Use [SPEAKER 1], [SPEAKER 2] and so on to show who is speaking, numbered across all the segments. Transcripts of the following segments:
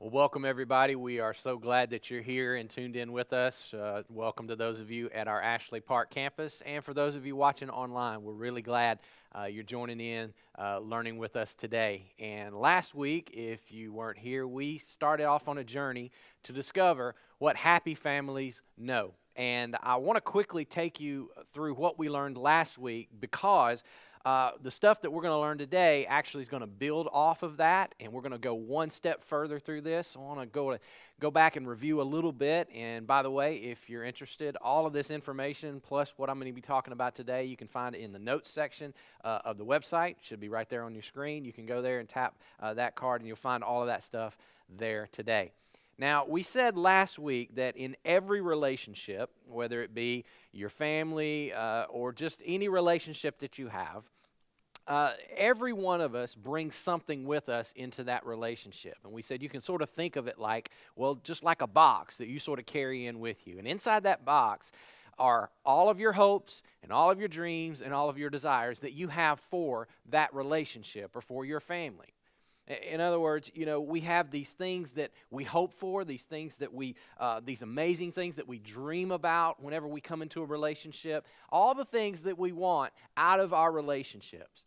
[SPEAKER 1] Well, welcome everybody. We are so glad that you're here and tuned in with us. Welcome to those of you at our Ashley Park campus, and for those of you watching online, we're really glad you're joining in, learning with us today. And last week, if you weren't here, we started off on a journey to discover what happy families know. And I want to quickly take you through what we learned last week because the stuff that we're going to learn today actually is going to build off of that, and we're going to go one step further through this. I want to go back and review a little bit. And by the way, if you're interested, all of this information plus what I'm going to be talking about today, you can find it in the notes section of the website. It should be right there on your screen. You can go there and tap that card, and you'll find all of that stuff there today. Now, we said last week that in every relationship, whether it be your family or just any relationship that you have, every one of us brings something with us into that relationship. And we said you can sort of think of it like, well, just like a box that you sort of carry in with you. And inside that box are all of your hopes and all of your dreams and all of your desires that you have for that relationship or for your family. In other words, we have these things that we hope for, these things that these amazing things that we dream about whenever we come into a relationship, all the things that we want out of our relationships.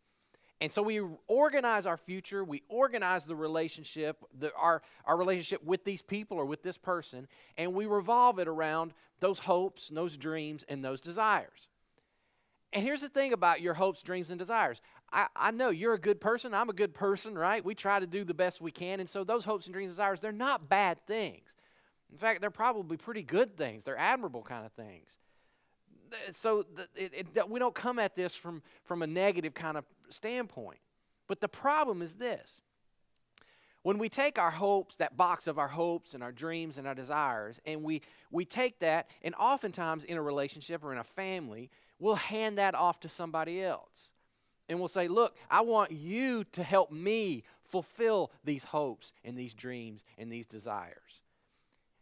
[SPEAKER 1] And so we organize our future, we organize the relationship, our relationship with these people or with this person, and we revolve it around those hopes, those dreams, and those desires. And here's the thing about your hopes, dreams, and desires. I know you're a good person. I'm a good person, right? We try to do the best we can. And so those hopes and dreams and desires, they're not bad things. In fact, they're probably pretty good things. They're admirable kind of things. So we don't come at this from a negative kind of standpoint. But the problem is this. When we take our hopes, that box of our hopes and our dreams and our desires, and we take that, and oftentimes in a relationship or in a family, we'll hand that off to somebody else. And we'll say, look, I want you to help me fulfill these hopes and these dreams and these desires.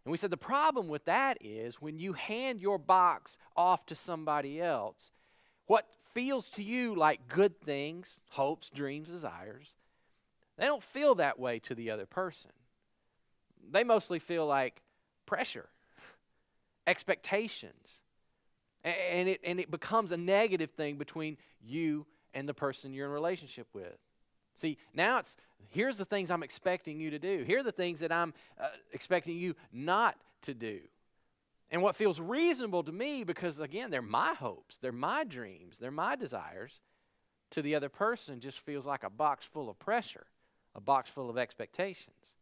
[SPEAKER 1] And we said the problem with that is when you hand your box off to somebody else, what feels to you like good things, hopes, dreams, desires, they don't feel that way to the other person. They mostly feel like pressure, expectations, and it becomes a negative thing between you and the person you're in a relationship with. See, now here's the things I'm expecting you to do. Here are the things that I'm expecting you not to do. And what feels reasonable to me, because again, they're my hopes, they're my dreams, they're my desires, to the other person just feels like a box full of pressure, a box full of expectations.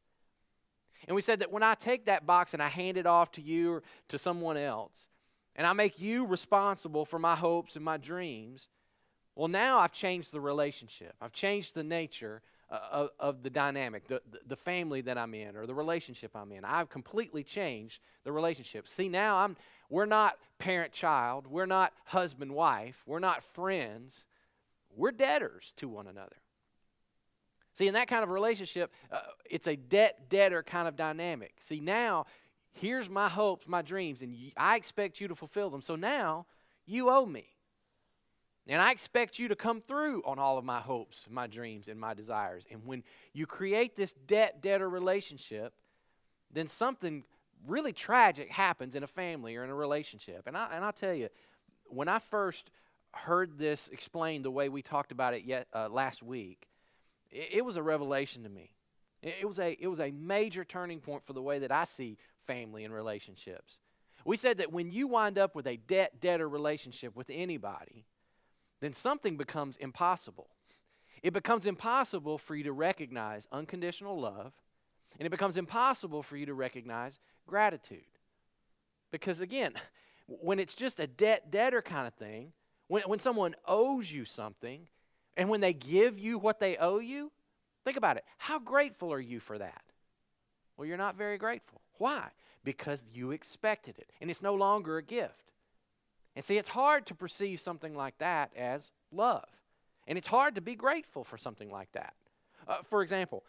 [SPEAKER 1] And we said that when I take that box and I hand it off to you or to someone else, and I make you responsible for my hopes and my dreams, well, now I've changed the relationship. I've changed the nature of the dynamic, the family that I'm in or the relationship I'm in. I've completely changed the relationship. See, now we're not parent-child. We're not husband-wife. We're not friends. We're debtors to one another. See, in that kind of relationship, it's a debt-debtor kind of dynamic. See, now, here's my hopes, my dreams, and I expect you to fulfill them. So now, you owe me. And I expect you to come through on all of my hopes, my dreams, and my desires. And when you create this debt-debtor relationship, then something really tragic happens in a family or in a relationship. And I'll tell you, when I first heard this explained the way we talked about it last week, it was a revelation to me. It was a major turning point for the way that I see family and relationships. We said that when you wind up with a debt-debtor relationship with anybody, then something becomes impossible. It becomes impossible for you to recognize unconditional love, and it becomes impossible for you to recognize gratitude. Because again, when it's just a debt-debtor kind of thing, when someone owes you something, and when they give you what they owe you, think about it. How grateful are you for that? Well, you're not very grateful. Why? Because you expected it, and it's no longer a gift. And see, it's hard to perceive something like that as love. And it's hard to be grateful for something like that. For example,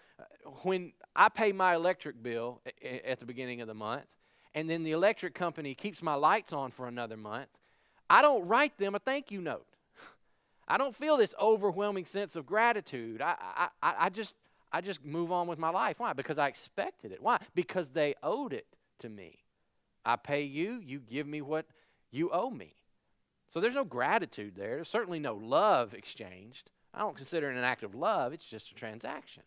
[SPEAKER 1] when I pay my electric bill at the beginning of the month, and then the electric company keeps my lights on for another month, I don't write them a thank you note. I don't feel this overwhelming sense of gratitude. I just move on with my life. Why? Because I expected it. Why? Because they owed it to me. I pay you, you give me what you owe me. So there's no gratitude there. There's certainly no love exchanged. I don't consider it an act of love. It's just a transaction.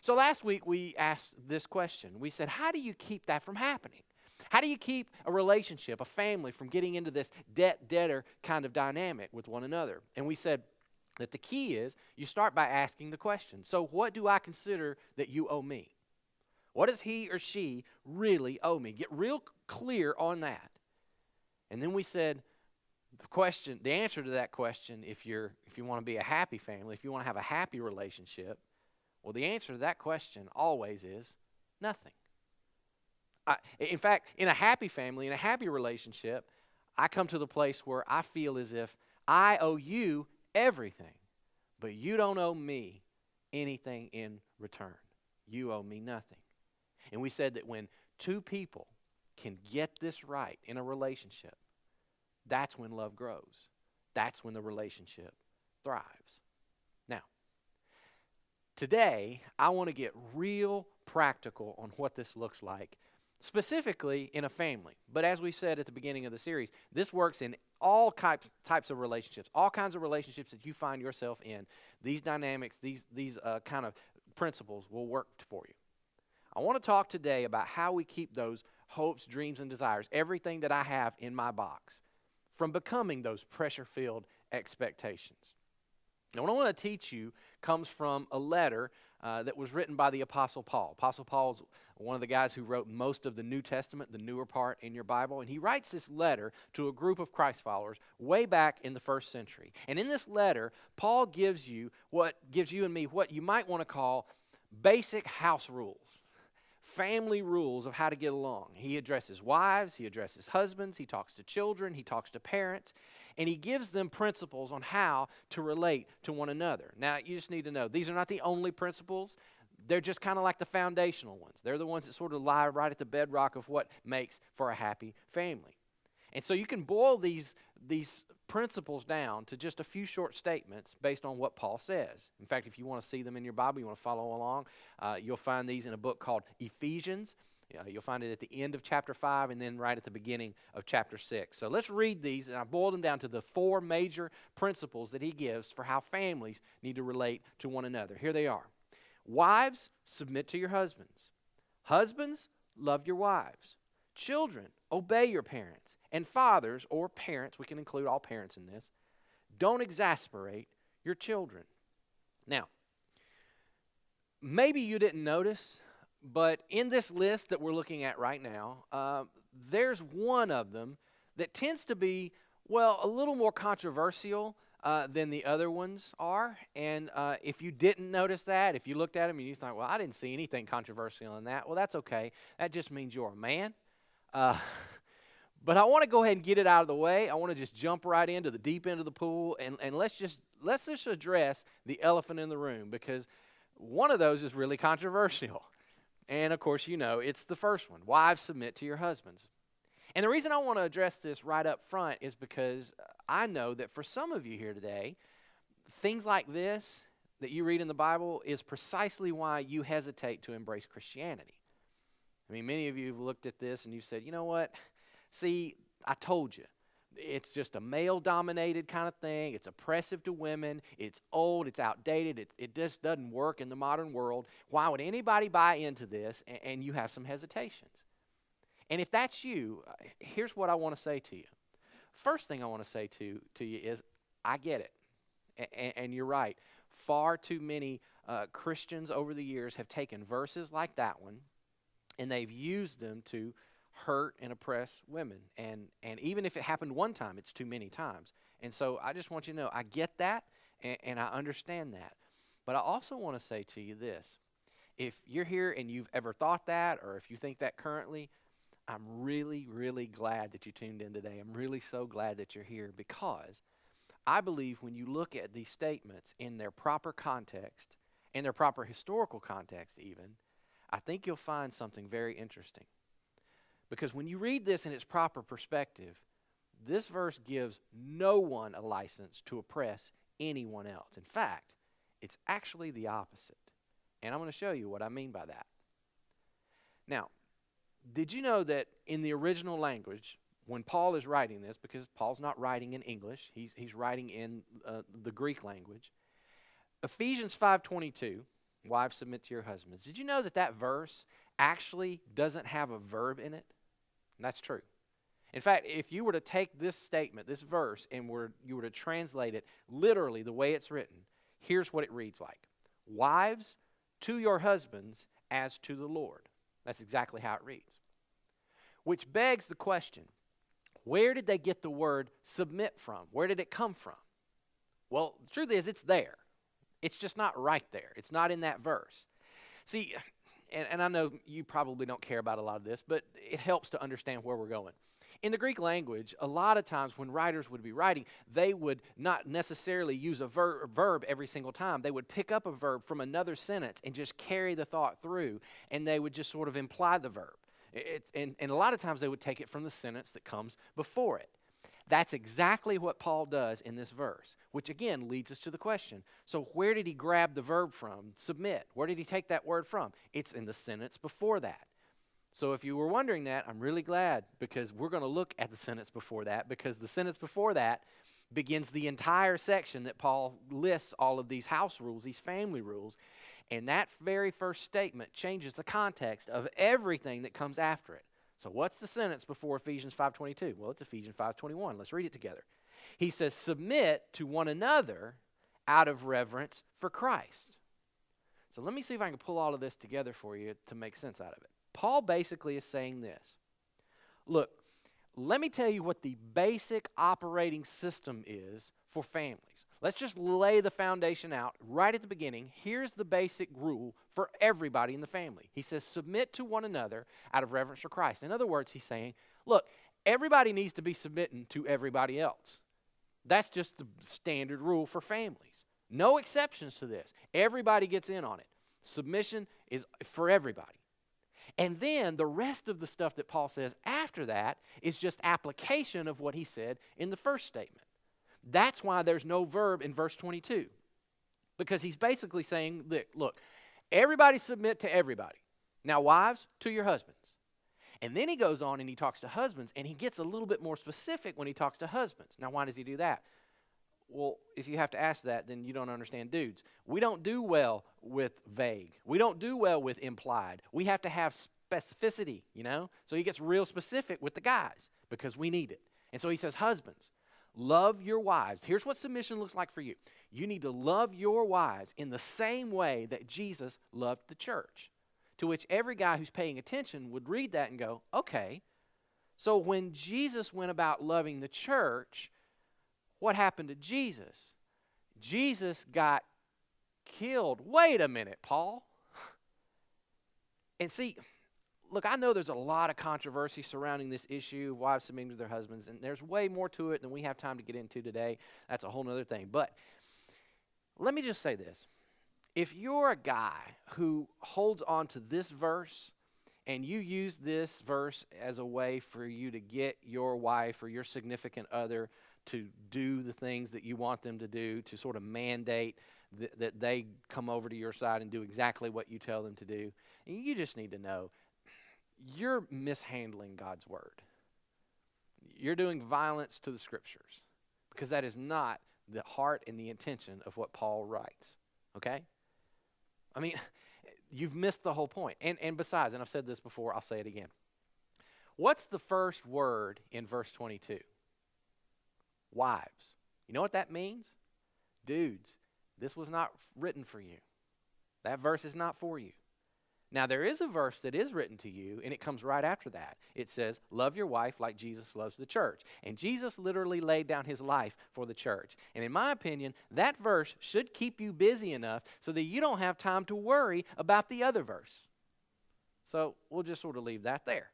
[SPEAKER 1] So last week we asked this question. We said, how do you keep that from happening? How do you keep a relationship, a family, from getting into this debt-debtor kind of dynamic with one another? And we said that the key is you start by asking the question. So what do I consider that you owe me? What does he or she really owe me? Get real clear on that. And then we said the answer to that question, if you want to be a happy family, if you want to have a happy relationship, well, the answer to that question always is nothing. In fact, in a happy family, in a happy relationship, I come to the place where I feel as if I owe you everything, but you don't owe me anything in return. You owe me nothing. And we said that when two people can get this right in a relationship, that's when love grows. That's when the relationship thrives. Now, today, I want to get real practical on what this looks like, specifically in a family. But as we said at the beginning of the series, this works in all types of relationships, all kinds of relationships that you find yourself in. These dynamics, these kind of principles will work for you. I want to talk today about how we keep those hopes, dreams, and desires, everything that I have in my box, from becoming those pressure-filled expectations. Now, what I want to teach you comes from a letter that was written by the Apostle Paul. Apostle Paul is one of the guys who wrote most of the New Testament, the newer part in your Bible, and he writes this letter to a group of Christ followers way back in the first century. And in this letter, Paul gives you and me what you might want to call basic house rules. Family rules of how to get along. He addresses wives, he addresses husbands, he talks to children, he talks to parents, and he gives them principles on how to relate to one another. Now, you just need to know, these are not the only principles. They're just kind of like the foundational ones. They're the ones that sort of lie right at the bedrock of what makes for a happy family. And so you can boil these principles down to just a few short statements based on what Paul says. In fact, if you want to see them in your Bible, you want to follow along, you'll find these in a book called Ephesians. You'll find it at the end of chapter 5 and then right at the beginning of chapter 6. So let's read these, and I boiled them down to the 4 major principles that he gives for how families need to relate to one another. Here they are. Wives, submit to your husbands. Husbands, love your wives. Children, obey your parents. And fathers, or parents, we can include all parents in this, don't exasperate your children. Now, maybe you didn't notice, but in this list that we're looking at right now, there's one of them that tends to be, well, a little more controversial than the other ones are. And if you didn't notice that, if you looked at them and you thought, well, I didn't see anything controversial in that, well, that's okay. That just means you're a man. But I want to go ahead and get it out of the way. I want to just jump right into the deep end of the pool, and let's just address the elephant in the room, because one of those is really controversial. And of course, it's the first one. Wives, submit to your husbands. And the reason I want to address this right up front is because I know that for some of you here today, things like this that you read in the Bible is precisely why you hesitate to embrace Christianity. I mean, many of you have looked at this and you've said, you know what? See, I told you. It's just a male-dominated kind of thing. It's oppressive to women. It's old. It's outdated. It just doesn't work in the modern world. Why would anybody buy into this? And you have some hesitations. And if that's you, here's what I want to say to you. First thing I want to say to you is, I get it. And you're right. Far too many Christians over the years have taken verses like that one, and they've used them to hurt and oppress women. And even if it happened one time, it's too many times. And so I just want you to know, I get that, and I understand that. But I also want to say to you this. If you're here and you've ever thought that, or if you think that currently, I'm really, really glad that you tuned in today. I'm really so glad that you're here, because I believe when you look at these statements in their proper context, in their proper historical context even, I think you'll find something very interesting. Because when you read this in its proper perspective, this verse gives no one a license to oppress anyone else. In fact, it's actually the opposite. And I'm going to show you what I mean by that. Now, did you know that in the original language, when Paul is writing this, because Paul's not writing in English, he's writing in the Greek language, Ephesians 5:22, wives submit to your husbands. Did you know that that verse actually doesn't have a verb in it? And that's true. In fact, if you were to take this statement, this verse, and you were to translate it literally the way it's written, here's what it reads like. Wives, to your husbands as to the Lord. That's exactly how it reads. Which begs the question, where did they get the word submit from? Where did it come from? Well, the truth is it's there. It's just not right there. It's not in that verse. See, and I know you probably don't care about a lot of this, but it helps to understand where we're going. In the Greek language, a lot of times when writers would be writing, they would not necessarily use a verb every single time. They would pick up a verb from another sentence and just carry the thought through, and they would just sort of imply the verb. And a lot of times they would take it from the sentence that comes before it. That's exactly what Paul does in this verse, which again leads us to the question. So where did he grab the verb from, submit? Where did he take that word from? It's in the sentence before that. So if you were wondering that, I'm really glad, because we're going to look at the sentence before that, because the sentence before that begins the entire section that Paul lists all of these house rules, these family rules, and that very first statement changes the context of everything that comes after it. So what's the sentence before Ephesians 5:22? Well, it's Ephesians 5:21. Let's read it together. He says, submit to one another out of reverence for Christ. So let me see if I can pull all of this together for you to make sense out of it. Paul basically is saying this. Look, let me tell you what the basic operating system is for families. Let's just lay the foundation out right at the beginning. Here's the basic rule for everybody in the family. He says, submit to one another out of reverence for Christ. In other words, he's saying, look, everybody needs to be submitting to everybody else. That's just the standard rule for families. No exceptions to this. Everybody gets in on it. Submission is for everybody. And then the rest of the stuff that Paul says after that is just application of what he said in the first statement. That's why there's no verb in verse 22. Because he's basically saying, look, everybody submit to everybody. Now, wives, to your husbands. And then he goes on and he talks to husbands, and he gets a little bit more specific when he talks to husbands. Now, why does he do that? Well, if you have to ask that, then you don't understand dudes. We don't do well with vague. We don't do well with implied. We have to have specificity, you know? So he gets real specific with the guys because we need it. And so he says, husbands, love your wives. Here's what submission looks like for you. You need to love your wives in the same way that Jesus loved the church. To which every guy who's paying attention would read that and go, okay, so when Jesus went about loving the church, what happened to Jesus? Jesus got killed. Wait a minute, Paul. And see, look, I know there's a lot of controversy surrounding this issue of wives submitting to their husbands, and there's way more to it than we have time to get into today. That's a whole other thing. But let me just say this. If you're a guy who holds on to this verse and you use this verse as a way for you to get your wife or your significant other to do the things that you want them to do, to sort of mandate that they come over to your side and do exactly what you tell them to do, and you just need to know you're mishandling God's word. You're doing violence to the scriptures because that is not the heart and the intention of what Paul writes, okay? I mean, you've missed the whole point. And besides, and I've said this before, I'll say it again. What's the first word in verse 22? Wives. You know what that means? Dudes, this was not written for you. That verse is not for you. Now, there is a verse that is written to you, and it comes right after that. It says, love your wife like Jesus loves the church. And Jesus literally laid down his life for the church. And in my opinion, that verse should keep you busy enough so that you don't have time to worry about the other verse. So we'll just sort of leave that there.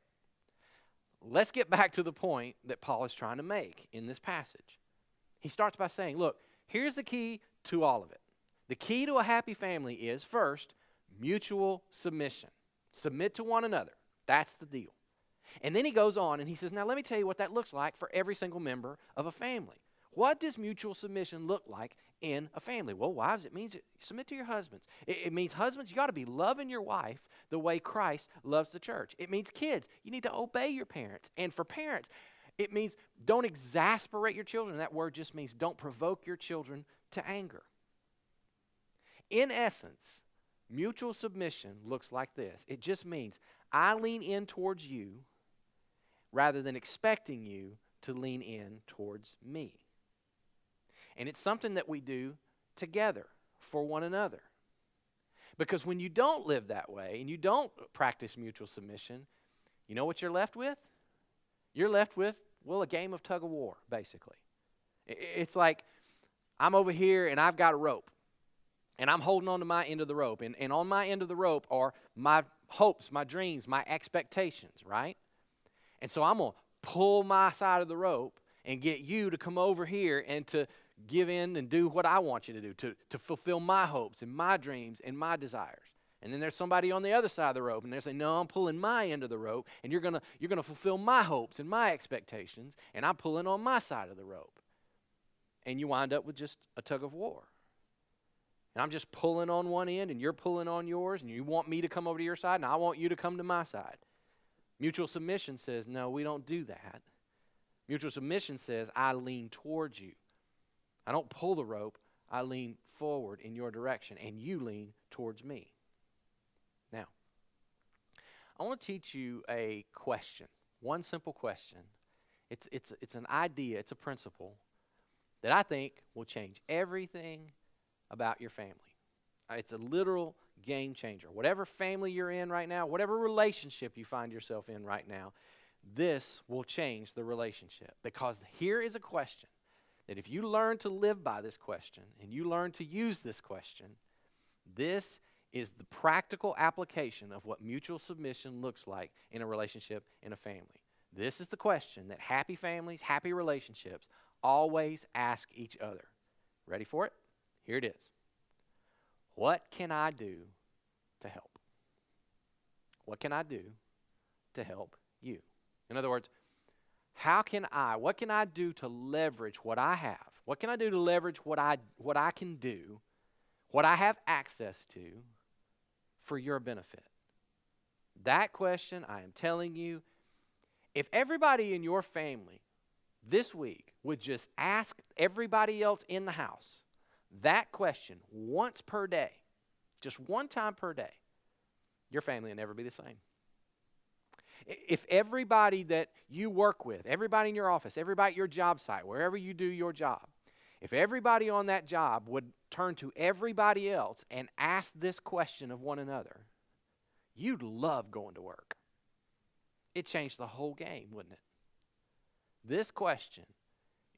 [SPEAKER 1] Let's get back to the point that Paul is trying to make in this passage. He starts by saying, look, here's the key to all of it. The key to a happy family is, first, mutual submission. Submit to one another. That's the deal. And then he goes on and he says, now let me tell you what that looks like for every single member of a family. What does mutual submission look like in a family. Well, wives, it means submit to your husbands. It means husbands, you got to be loving your wife the way Christ loves the church. It means kids, you need to obey your parents. And for parents, it means don't exasperate your children. That word just means don't provoke your children to anger. In essence, mutual submission looks like this. It just means I lean in towards you rather than expecting you to lean in towards me. And it's something that we do together for one another. Because when you don't live that way and you don't practice mutual submission, you know what you're left with? You're left with, well, a game of tug of war, basically. It's like I'm over here and I've got a rope. And I'm holding on to my end of the rope. And on my end of the rope are my hopes, my dreams, my expectations, right? And so I'm going to pull my side of the rope and get you to come over here and to give in and do what I want you to do, to fulfill my hopes and my dreams and my desires. And then there's somebody on the other side of the rope, and they're saying, no, I'm pulling my end of the rope, and you're gonna fulfill my hopes and my expectations, and I'm pulling on my side of the rope. And you wind up with just a tug of war. And I'm just pulling on one end, and you're pulling on yours, and you want me to come over to your side, and I want you to come to my side. Mutual submission says, no, we don't do that. Mutual submission says, I lean towards you. I don't pull the rope, I lean forward in your direction, and you lean towards me. Now, I want to teach you a question, one simple question. It's an idea, it's a principle that I think will change everything about your family. It's a literal game changer. Whatever family you're in right now, whatever relationship you find yourself in right now, this will change the relationship. Because here is a question that if you learn to live by this question and you learn to use this question, this is the practical application of what mutual submission looks like in a relationship in a family. This is the question that happy families, happy relationships always ask each other. Ready for it? Here it is. What can I do to help? What can I do to help you? In other words, what can I do to leverage what I have? What can I do to leverage what I can do, what I have access to for your benefit? That question, I am telling you, if everybody in your family this week would just ask everybody else in the house that question once per day, just one time per day, your family will never be the same. If everybody that you work with, everybody in your office, everybody at your job site, wherever you do your job, if everybody on that job would turn to everybody else and ask this question of one another, you'd love going to work. It changed the whole game, wouldn't it? This question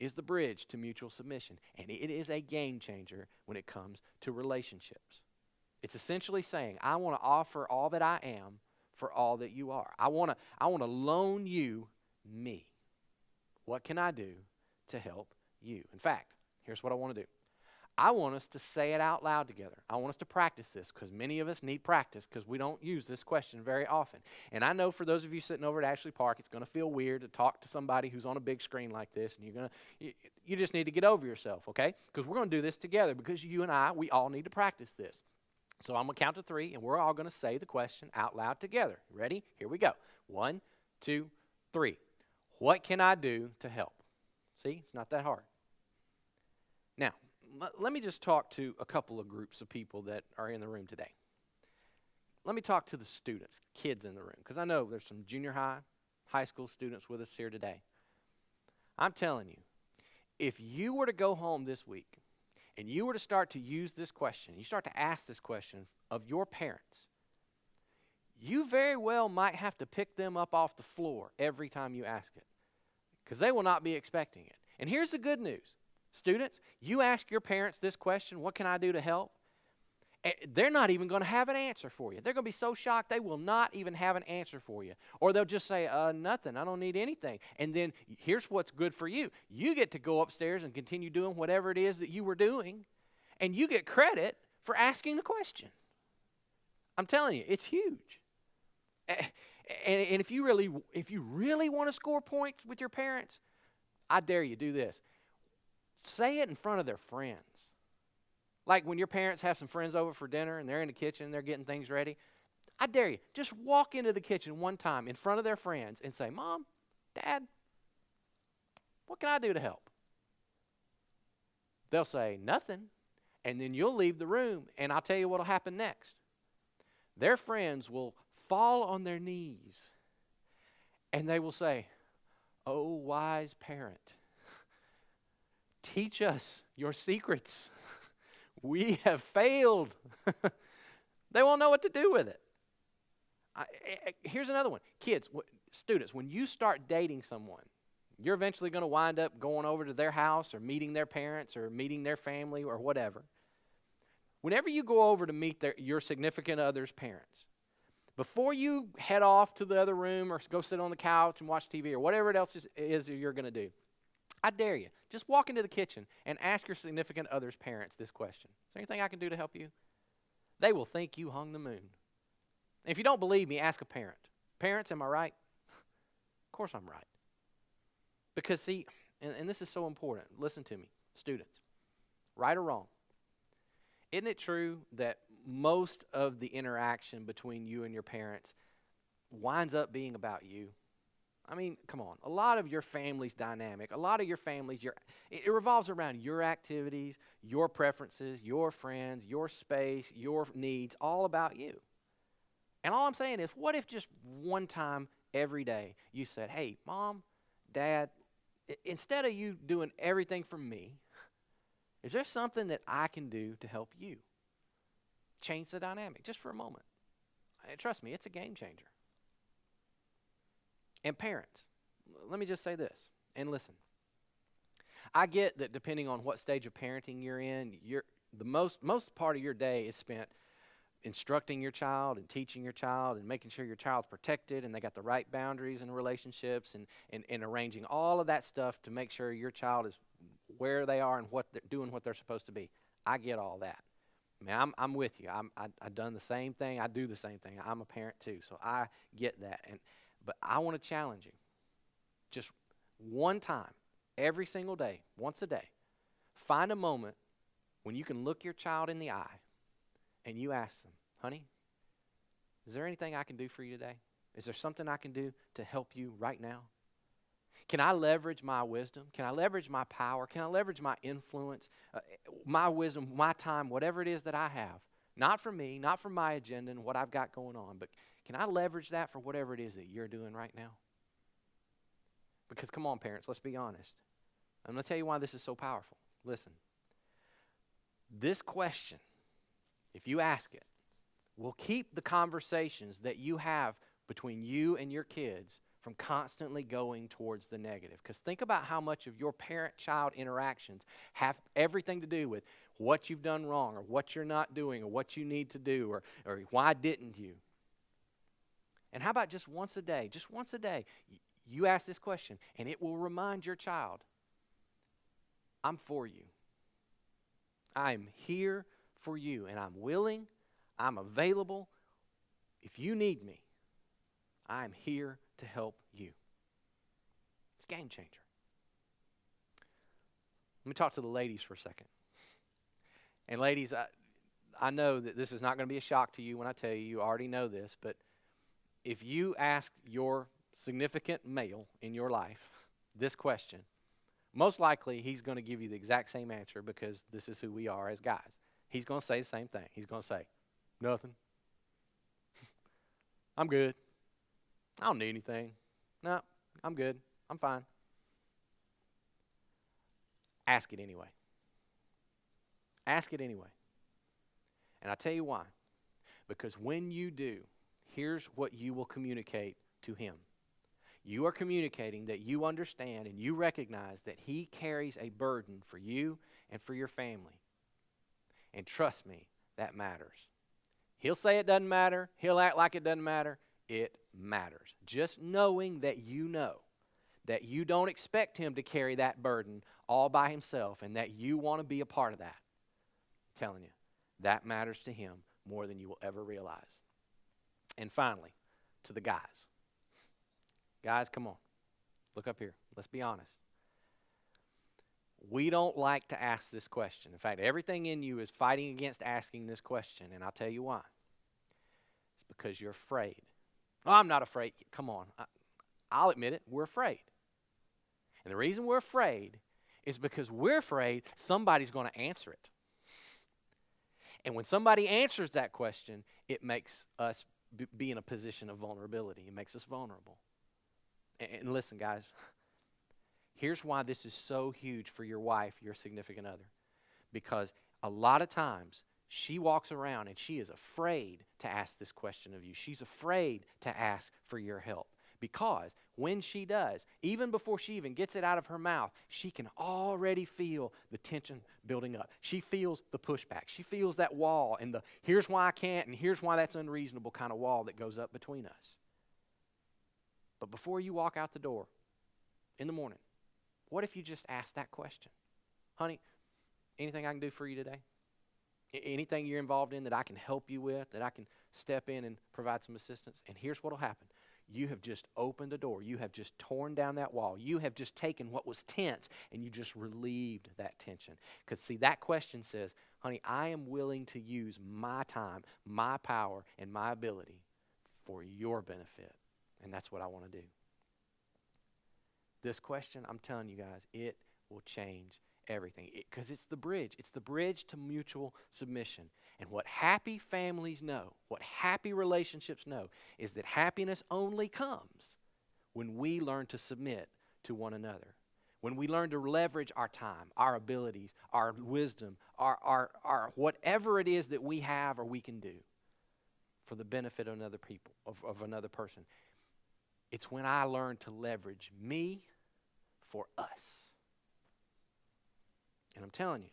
[SPEAKER 1] is the bridge to mutual submission, and it is a game changer when it comes to relationships. It's essentially saying, I want to offer all that I am for all that you are. I want to loan you me. What can I do to help you? In fact, here's what I want to do. I want us to say it out loud together. I want us to practice this because many of us need practice because we don't use this question very often. And I know for those of you sitting over at Ashley Park, it's going to feel weird to talk to somebody who's on a big screen like this, and you just need to get over yourself, okay? Because we're going to do this together because you and I, we all need to practice this. So I'm going to count to 3, and we're all going to say the question out loud together. Ready? Here we go. 1, 2, 3. What can I do to help? See, it's not that hard. Now, let me just talk to a couple of groups of people that are in the room today. Let me talk to the students, kids in the room, because I know there's some junior high school students with us here today. I'm telling you, if you were to go home this week and you were to start to use this question, you start to ask this question of your parents, you very well might have to pick them up off the floor every time you ask it because they will not be expecting it. And here's the good news. Students, you ask your parents this question, what can I do to help? They're not even going to have an answer for you. They're going to be so shocked they will not even have an answer for you. Or they'll just say, nothing, I don't need anything. And then here's what's good for you. You get to go upstairs and continue doing whatever it is that you were doing, and you get credit for asking the question. I'm telling you, it's huge. And if you really want to score points with your parents, I dare you do this. Say it in front of their friends. Like when your parents have some friends over for dinner and they're in the kitchen, they're getting things ready. I dare you, just walk into the kitchen one time in front of their friends and say, Mom, Dad, what can I do to help? They'll say, nothing. And then you'll leave the room, and I'll tell you what will happen next. Their friends will fall on their knees, and they will say, oh, wise parent, teach us your secrets. We have failed. They won't know what to do with it. Here's another one. Kids, students, when you start dating someone, you're eventually going to wind up going over to their house or meeting their parents or meeting their family or whatever. Whenever you go over to meet your significant other's parents, before you head off to the other room or go sit on the couch and watch TV or whatever else is you're going to do, I dare you, just walk into the kitchen and ask your significant other's parents this question. Is there anything I can do to help you? They will think you hung the moon. And if you don't believe me, ask a parent. Parents, am I right? Of course I'm right. Because see, and this is so important, listen to me, students, right or wrong, isn't it true that most of the interaction between you and your parents winds up being about you? I mean, come on. A lot of your family's dynamic, a lot of your family's, it revolves around your activities, your preferences, your friends, your space, your needs, all about you. And all I'm saying is, what if just one time every day you said, hey, Mom, Dad, instead of you doing everything for me, is there something that I can do to help you? Change the dynamic just for a moment. Trust me, it's a game changer. And parents, let me just say this, and listen. I get that depending on what stage of parenting you're in, the most part of your day is spent instructing your child and teaching your child and making sure your child's protected and they got the right boundaries and relationships and arranging all of that stuff to make sure your child is where they are and what they're doing, what they're supposed to be. I get all that. I mean, I'm with you. I've done the same thing. I do the same thing. I'm a parent too, so I get that. But I want to challenge you. Just one time, every single day, once a day, find a moment when you can look your child in the eye and you ask them, honey, is there anything I can do for you today? Is there something I can do to help you right now? Can I leverage my wisdom? Can I leverage my power? Can I leverage my influence, my wisdom, my time, whatever it is that I have? Not for me, not for my agenda and what I've got going on, but can I leverage that for whatever it is that you're doing right now? Because come on, parents, let's be honest. I'm going to tell you why this is so powerful. Listen, this question, if you ask it, will keep the conversations that you have between you and your kids from constantly going towards the negative. Because think about how much of your parent-child interactions have everything to do with what you've done wrong or what you're not doing or what you need to do or why didn't you. And how about just once a day, you ask this question and it will remind your child, I'm for you. I'm here for you and I'm willing, I'm available. If you need me, I'm here to help you. It's a game changer. Let me talk to the ladies for a second. And ladies, I know that this is not going to be a shock to you when I tell you, you already know this, but if you ask your significant male in your life this question, most likely he's going to give you the exact same answer because this is who we are as guys. He's going to say the same thing. He's going to say, nothing. I'm good. I don't need anything. No, I'm good. I'm fine. Ask it anyway. Ask it anyway. And I'll tell you why. Because when you do, here's what you will communicate to him. You are communicating that you understand and you recognize that he carries a burden for you and for your family. And trust me, that matters. He'll say it doesn't matter. He'll act like it doesn't matter. It matters. Just knowing that you don't expect him to carry that burden all by himself and that you want to be a part of that. I'm telling you, that matters to him more than you will ever realize. And finally, to the guys. Guys, come on. Look up here. Let's be honest. We don't like to ask this question. In fact, everything in you is fighting against asking this question, and I'll tell you why. It's because you're afraid. Oh, I'm not afraid. Come on. I'll admit it. We're afraid. And the reason we're afraid is because we're afraid somebody's going to answer it. And when somebody answers that question, it makes us be in a position of vulnerability. It makes us vulnerable. And listen, guys, here's why this is so huge for your wife, your significant other. Because a lot of times, she walks around and she is afraid to ask this question of you. She's afraid to ask for your help. Because when she does, even before she even gets it out of her mouth, she can already feel the tension building up. She feels the pushback. She feels that wall and the here's why I can't and here's why that's unreasonable kind of wall that goes up between us. But before you walk out the door in the morning, what if you just ask that question? Honey, anything I can do for you today? Anything you're involved in that I can help you with, that I can step in and provide some assistance? And here's what will happen. You have just opened the door. You have just torn down that wall. You have just taken what was tense and you just relieved that tension. Because see, that question says, honey, I am willing to use my time, my power, and my ability for your benefit. And that's what I want to do. This question, I'm telling you guys, it will change everything. Because it's the bridge. It's the bridge to mutual submission. And what happy families know, what happy relationships know, is that happiness only comes when we learn to submit to one another. When we learn to leverage our time, our abilities, our wisdom, our whatever it is that we have or we can do for the benefit of another people, of another person. It's when I learn to leverage me for us. And I'm telling you,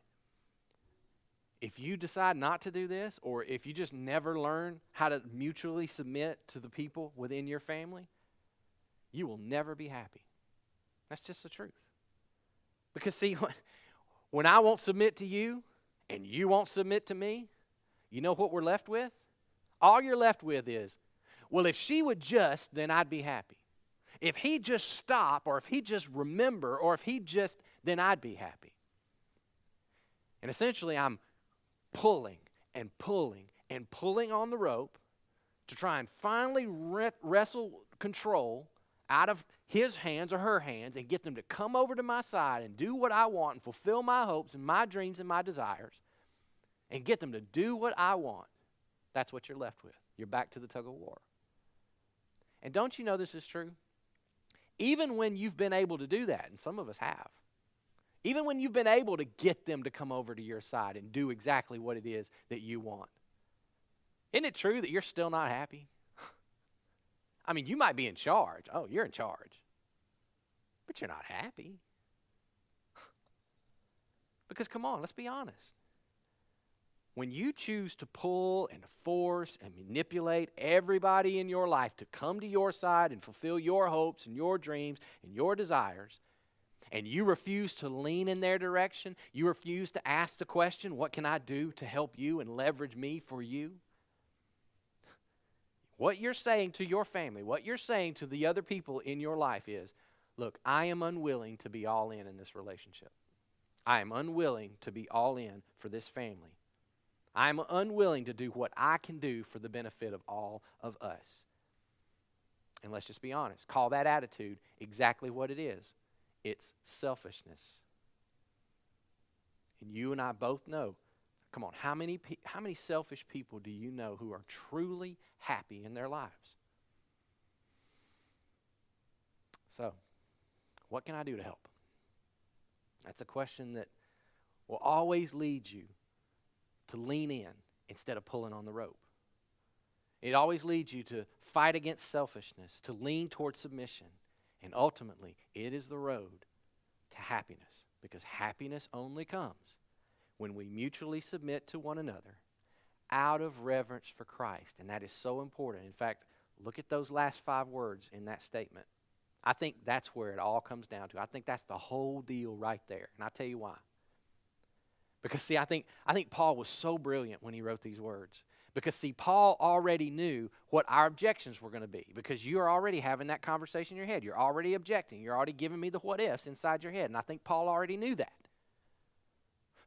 [SPEAKER 1] if you decide not to do this, or if you just never learn how to mutually submit to the people within your family, you will never be happy. That's just the truth. Because see, when I won't submit to you, and you won't submit to me, you know what we're left with? All you're left with is, well, if she would just, then I'd be happy. If he just stop, or if he just remember, or if he just, then I'd be happy. And essentially, I'm pulling and pulling and pulling on the rope to try and finally wrestle control out of his hands or her hands and get them to come over to my side and do what I want and fulfill my hopes and my dreams and my desires and get them to do what I want. That's what you're left with. You're back to the tug of war. And don't you know this is true? Even when you've been able to do that, and some of us have, even when you've been able to get them to come over to your side and do exactly what it is that you want, isn't it true that you're still not happy? I mean, you might be in charge. Oh, you're in charge. But you're not happy. Because come on, let's be honest. When you choose to pull and force and manipulate everybody in your life to come to your side and fulfill your hopes and your dreams and your desires, and you refuse to lean in their direction, you refuse to ask the question, what can I do to help you and leverage me for you? What you're saying to your family, what you're saying to the other people in your life is, look, I am unwilling to be all in this relationship. I am unwilling to be all in for this family. I am unwilling to do what I can do for the benefit of all of us. And let's just be honest, call that attitude exactly what it is. It's selfishness. And you and I both know, come on, how many selfish people do you know who are truly happy in their lives? So, what can I do to help? That's a question that will always lead you to lean in instead of pulling on the rope. It always leads you to fight against selfishness, to lean towards submission. And ultimately, it is the road to happiness, because happiness only comes when we mutually submit to one another out of reverence for Christ. And that is so important. In fact, look at those last 5 words in that statement. I think that's where it all comes down to. I think that's the whole deal right there. And I'll tell you why. Because see, I think Paul was so brilliant when he wrote these words. Because see, Paul already knew what our objections were going to be. Because you are already having that conversation in your head. You're already objecting. You're already giving me the what ifs inside your head. And I think Paul already knew that.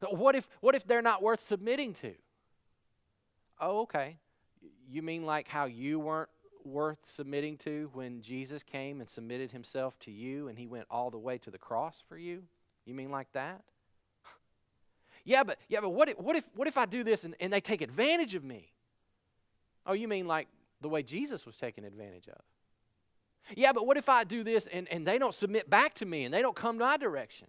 [SPEAKER 1] What if they're not worth submitting to? Oh, okay. You mean like how you weren't worth submitting to when Jesus came and submitted himself to you and he went all the way to the cross for you? You mean like that? Yeah, but what if I do this and they take advantage of me? Oh, you mean like the way Jesus was taken advantage of? Yeah, but what if I do this and they don't submit back to me and they don't come my direction?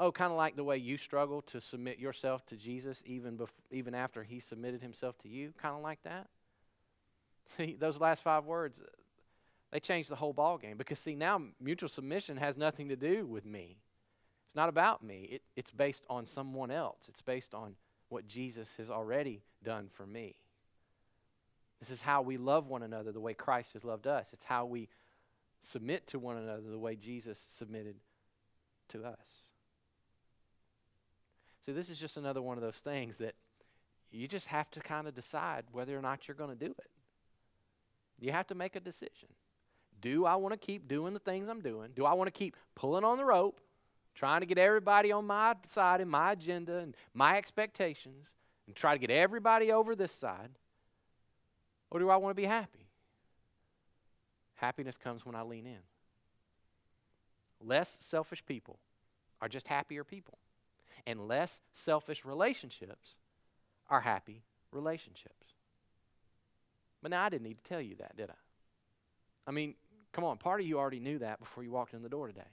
[SPEAKER 1] Oh, kind of like the way you struggle to submit yourself to Jesus even after he submitted himself to you, kind of like that? See, those last 5 words, they change the whole ballgame. Because, see, now mutual submission has nothing to do with me. It's not about me. It's based on someone else. It's based on what Jesus has already done for me. This is how we love one another the way Christ has loved us. It's how we submit to one another the way Jesus submitted to us. See, this is just another one of those things that you just have to kind of decide whether or not you're going to do it. You have to make a decision. Do I want to keep doing the things I'm doing? Do I want to keep pulling on the rope, trying to get everybody on my side and my agenda and my expectations, and try to get everybody over this side? Or do I want to be happy? Happiness comes when I lean in. Less selfish people are just happier people. And less selfish relationships are happy relationships. But now I didn't need to tell you that, did I? I mean, come on, part of you already knew that before you walked in the door today.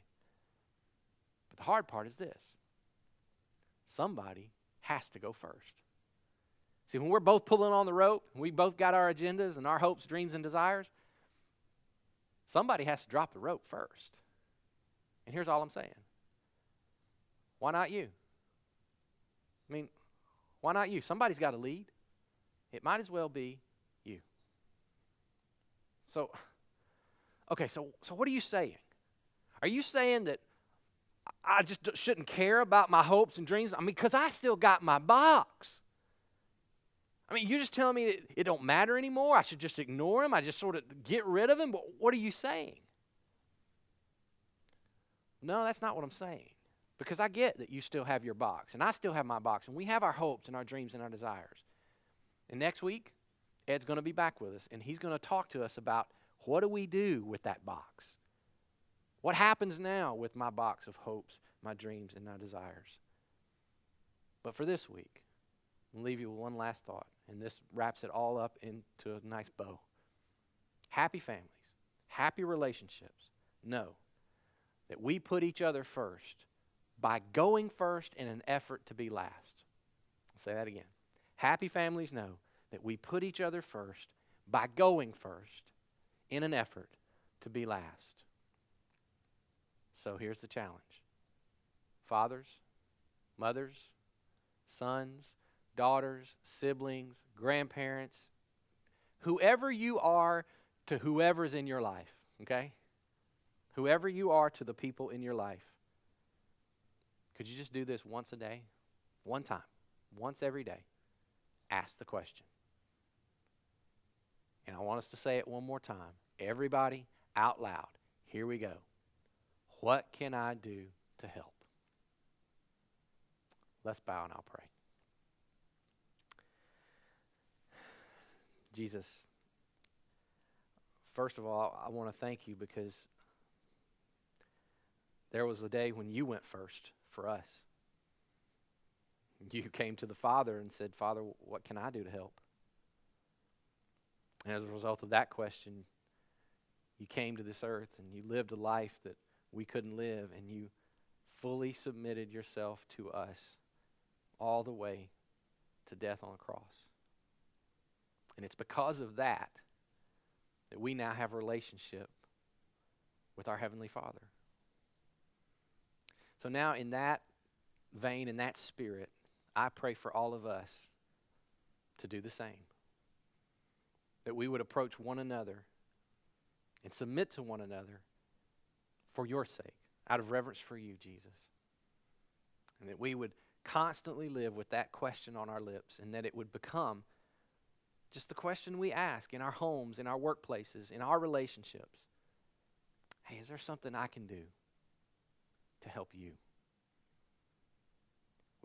[SPEAKER 1] But the hard part is this. Somebody has to go first. See, when we're both pulling on the rope, and we both got our agendas and our hopes, dreams, and desires, somebody has to drop the rope first. And here's all I'm saying. Why not you? I mean, why not you? Somebody's got to lead. It might as well be you. So what are you saying? Are you saying that I just shouldn't care about my hopes and dreams? I mean, because I still got my box. I mean, you're just telling me that it don't matter anymore? I should just ignore him? I just sort of get rid of him? But what are you saying? No, that's not what I'm saying. Because I get that you still have your box, and I still have my box, and we have our hopes and our dreams and our desires. And next week, Ed's going to be back with us, and he's going to talk to us about what do we do with that box? What happens now with my box of hopes, my dreams, and my desires? But for this week, I'll leave you with one last thought, and this wraps it all up into a nice bow. Happy families, happy relationships know that we put each other first by going first in an effort to be last. I'll say that again. Happy families know that we put each other first by going first in an effort to be last. So here's the challenge. Fathers, mothers, sons, daughters, siblings, grandparents, whoever you are to whoever's in your life, okay? Whoever you are to the people in your life. Could you just do this once a day? One time. Once every day. Ask the question. And I want us to say it one more time. Everybody out loud. Here we go. What can I do to help? Let's bow and I'll pray. Jesus, first of all, I want to thank you because there was a day when you went first for us. You came to the Father and said, Father, what can I do to help? And as a result of that question, you came to this earth and you lived a life that we couldn't live, and you fully submitted yourself to us all the way to death on a cross. And it's because of that that we now have a relationship with our Heavenly Father. So now in that vein, in that spirit, I pray for all of us to do the same. That we would approach one another and submit to one another for your sake, out of reverence for you, Jesus. And that we would constantly live with that question on our lips, and that it would become just the question we ask in our homes, in our workplaces, in our relationships. Hey, is there something I can do to help you?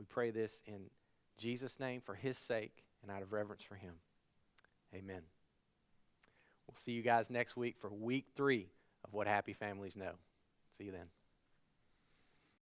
[SPEAKER 1] We pray this in Jesus' name, for his sake, and out of reverence for him. Amen. We'll see you guys next week for week 3 of What Happy Families Know. See you then.